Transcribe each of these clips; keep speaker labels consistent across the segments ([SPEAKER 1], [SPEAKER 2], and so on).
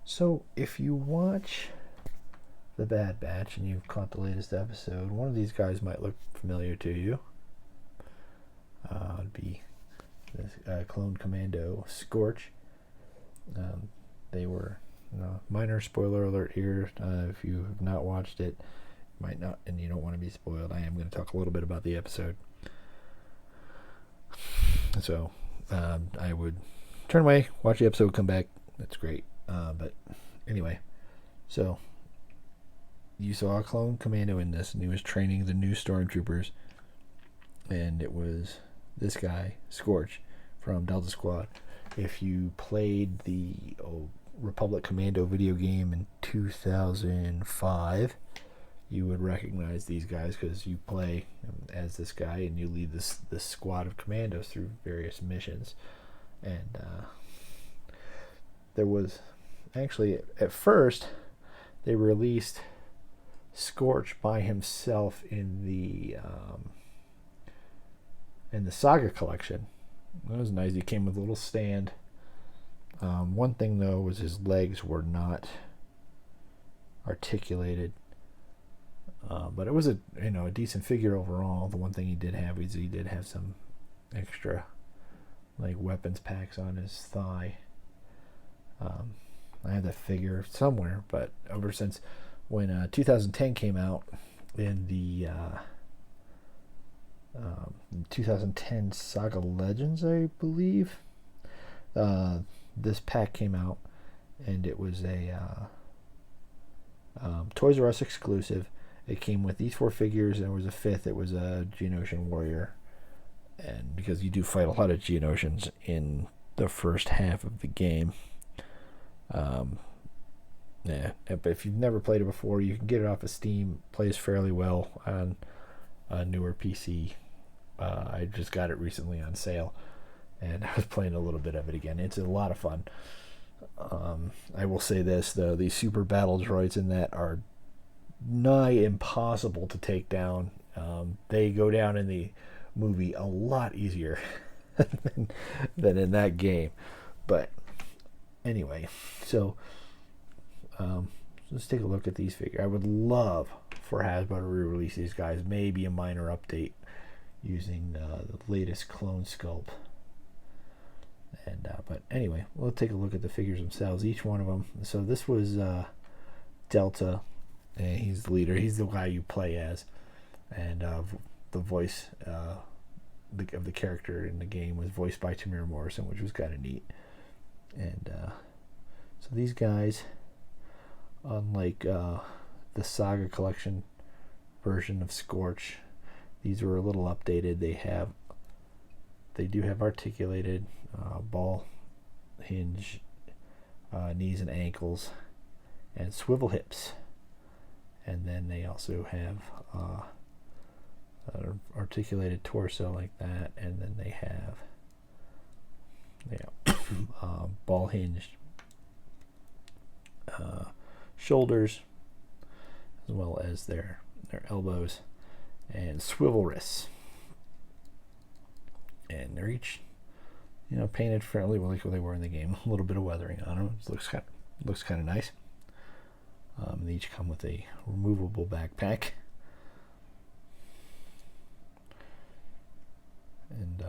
[SPEAKER 1] So, if you watch The Bad Batch and you've caught the latest episode, one of these guys might look familiar to you. It'd be this clone commando, Scorch. They were, minor spoiler alert here. If you have not watched it, might not, and you don't want to be spoiled, I am going to talk a little bit about the episode. So, I would turn away, watch the episode, come back. That's great. But anyway, so you saw a clone commando in this, and he was training the new stormtroopers, and it was this guy, Scorch, from Delta Squad. If you played the Republic Commando video game in 2005, you would recognize these guys because you play as this guy and you lead this squad of commandos through various missions. And there was actually, at first, they released Scorch by himself in the Saga collection. That was nice. He came with a little stand. One thing though was his legs were not articulated, but it was a decent figure overall. The one thing he did have was he did have some extra like weapons packs on his thigh. I have that figure somewhere, but ever since when 2010 came out, in the 2010 Saga Legends, I believe, this pack came out, and it was a Toys R Us exclusive. It came with these 4 figures, and there was a 5th. It was a Geonosian warrior, and because you do fight a lot of Geonosians in the first half of the game. But if you've never played it before, you can get it off of Steam. Plays fairly well on a newer PC. I just got it recently on sale, and I was playing a little bit of it again. It's a lot of fun. I will say this though: these super battle droids in that are nigh impossible to take down. They go down in the movie a lot easier than in that game. But anyway, so let's take a look at these figures. I would love for Hasbro to re-release these guys. Maybe a minor update using the latest clone sculpt. And but anyway, we'll take a look at the figures themselves. Each one of them. So this was Delta. And he's the leader. He's the guy you play as, and the voice of the character in the game was voiced by Tamir Morrison, which was kind of neat. And so these guys, unlike the Saga Collection version of Scorch, these were a little updated. They do have articulated ball hinge knees and ankles, and swivel hips. And then they also have articulated torso like that, and then they have ball hinged shoulders, as well as their elbows, and swivel wrists. And they're each painted fairly well like they were in the game. A little bit of weathering on them. It looks kind of nice. They each come with a removable backpack, and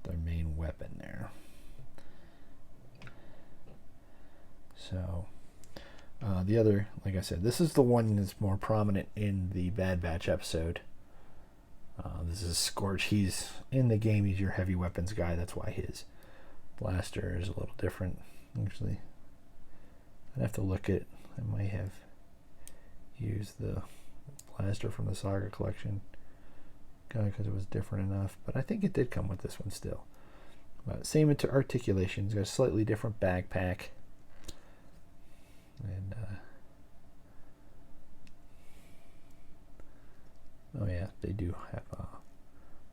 [SPEAKER 1] their main weapon there. So the other, like I said, this is the one that's more prominent in the Bad Batch episode. This is Scorch. He's in the game. He's your heavy weapons guy. That's why his blaster is a little different. Actually, I'd have to look at. I might have used the blaster from the Saga collection because it was different enough, but I think it did come with this one still. But same into articulation. It's got a slightly different backpack, and oh yeah, they do have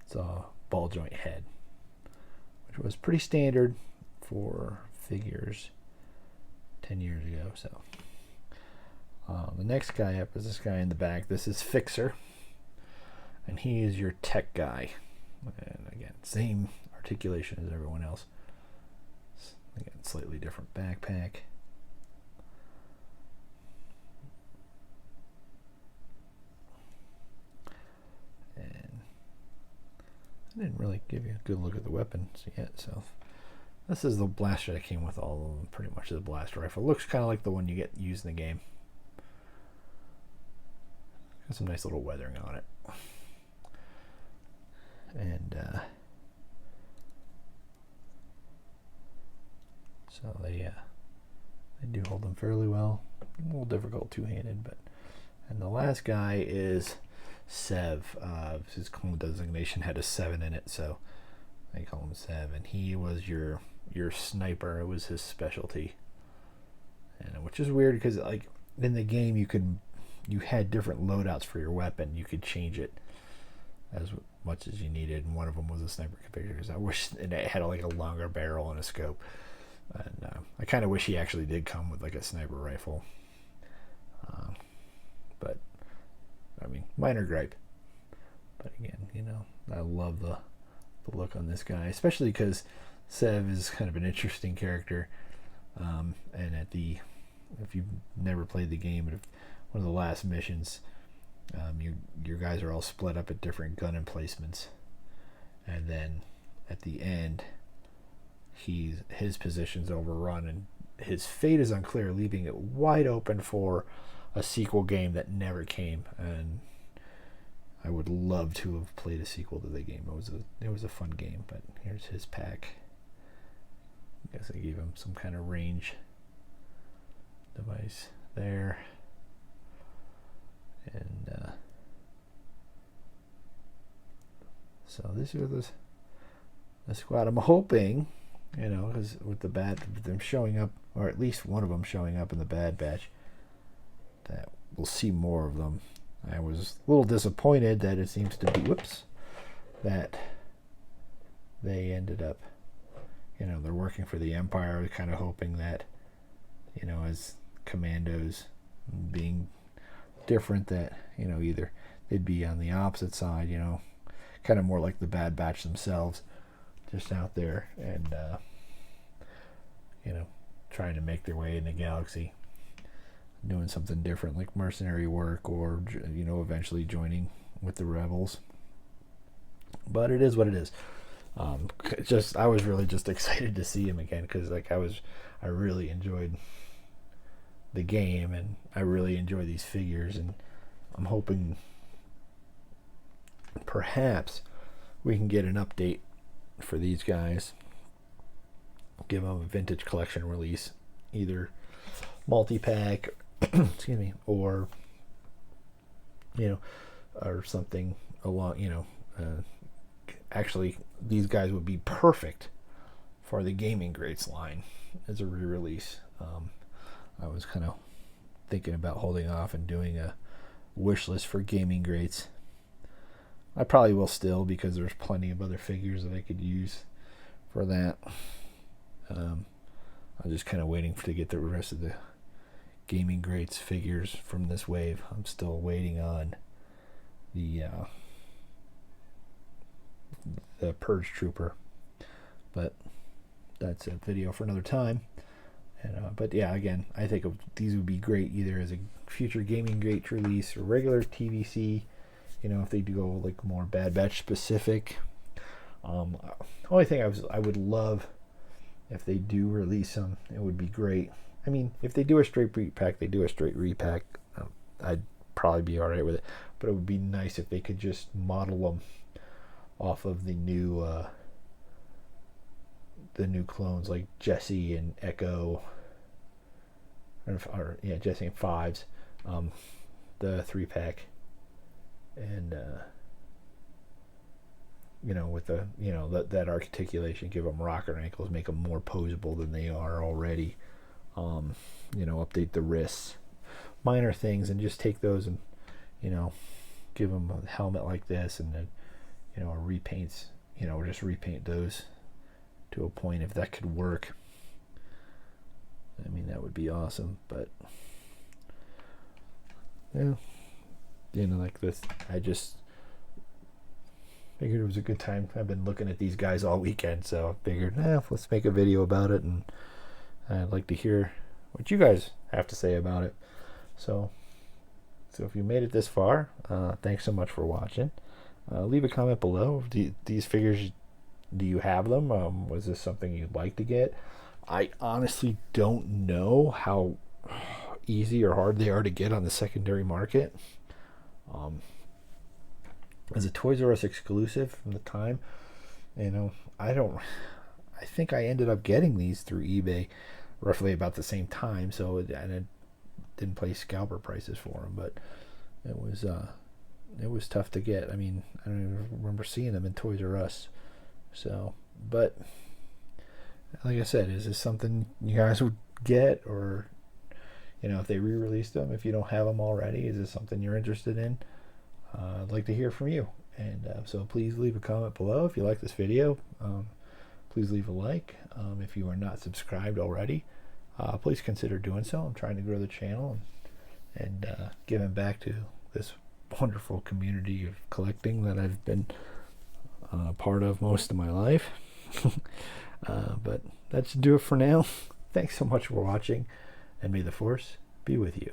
[SPEAKER 1] it's a ball joint head, which was pretty standard for figures 10 years ago. So the next guy up is this guy in the back. This is Fixer, and he is your tech guy. And again, same articulation as everyone else. Again, slightly different backpack. I didn't really give you a good look at the weapons yet, so this is the blaster that came with all of them, pretty much the blaster rifle. Looks kind of like the one you get used in the game. Got some nice little weathering on it. And so they do hold them fairly well. A little difficult two-handed, but. And the last guy is Sev. His clone designation had a 7 in it, so I call him Sev. And he was your sniper. It was his specialty, and which is weird because like in the game you had different loadouts for your weapon. You could change it as much as you needed, and one of them was a sniper configuration. I wish it had like a longer barrel and a scope. And I kind of wish he actually did come with like a sniper rifle. But I mean, minor gripe. But again, I love the look on this guy, especially because Sev is kind of an interesting character. And if you've never played the game, but one of the last missions, your guys are all split up at different gun emplacements, and then at the end, his position's overrun, and his fate is unclear, leaving it wide open for a sequel game that never came. And I would love to have played a sequel to the game. It was a fun game. But here's his pack. I guess I gave him some kind of range device there. And so these are the squad. I'm hoping, because with them showing up, or at least one of them showing up in the Bad Batch, that we'll see more of them. I was a little disappointed that it seems to be, that they ended up, they're working for the Empire. I was kind of hoping that, as commandos being different, that, either they'd be on the opposite side, kind of more like the Bad Batch themselves, just out there and, trying to make their way in the galaxy, doing something different like mercenary work, or eventually joining with the rebels. But it is what it is. I was really just excited to see him again, because I really enjoyed the game, and I really enjoy these figures, and I'm hoping perhaps we can get an update for these guys, give them a vintage collection release, either multi-pack excuse me, or or something along, actually these guys would be perfect for the Gaming Greats line as a re-release. I was kind of thinking about holding off and doing a wish list for Gaming Greats. I probably will still, because there's plenty of other figures that I could use for that. I'm just kind of waiting to get the rest of the Gaming Greats figures from this wave. I'm still waiting on the Purge Trooper, but that's a video for another time. And but yeah, again, I think these would be great either as a future Gaming Greats release or regular TVC. If they do go like more Bad Batch specific. Only thing I would love, if they do release them, it would be great. I mean, if they do a straight repack, I'd probably be alright with it. But it would be nice if they could just model them off of the new clones, like Jesse and Echo, Jesse and Fives, the 3-pack, and with the that articulation, give them rocker ankles, make them more posable than they are already. Update the wrists, minor things, and just take those and give them a helmet like this, and then repaints, just repaint those to a point, if that could work. I mean, that would be awesome. But like this, I just figured it was a good time. I've been looking at these guys all weekend, so I figured, let's make a video about it, and I'd like to hear what you guys have to say about it. So if you made it this far, thanks so much for watching. Leave a comment below. These figures, do you have them? Was this something you'd like to get? I honestly don't know how easy or hard they are to get on the secondary market. As a Toys R Us exclusive from the time, I think I ended up getting these through eBay roughly about the same time, so and I didn't play scalper prices for them, but it was tough to get. I mean, I don't even remember seeing them in Toys R Us. So, but like I said, is this something you guys would get, or if they re-released them, if you don't have them already, is this something you're interested in? I'd like to hear from you, and so please leave a comment below if you like this video. Please leave a like. If you are not subscribed already, please consider doing so. I'm trying to grow the channel and giving back to this wonderful community of collecting that I've been part of most of my life. But that should do it for now. Thanks so much for watching, and may the Force be with you.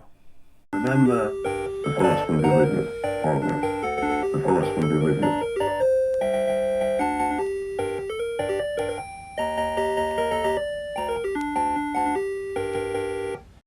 [SPEAKER 2] Remember, the Force will be with you always.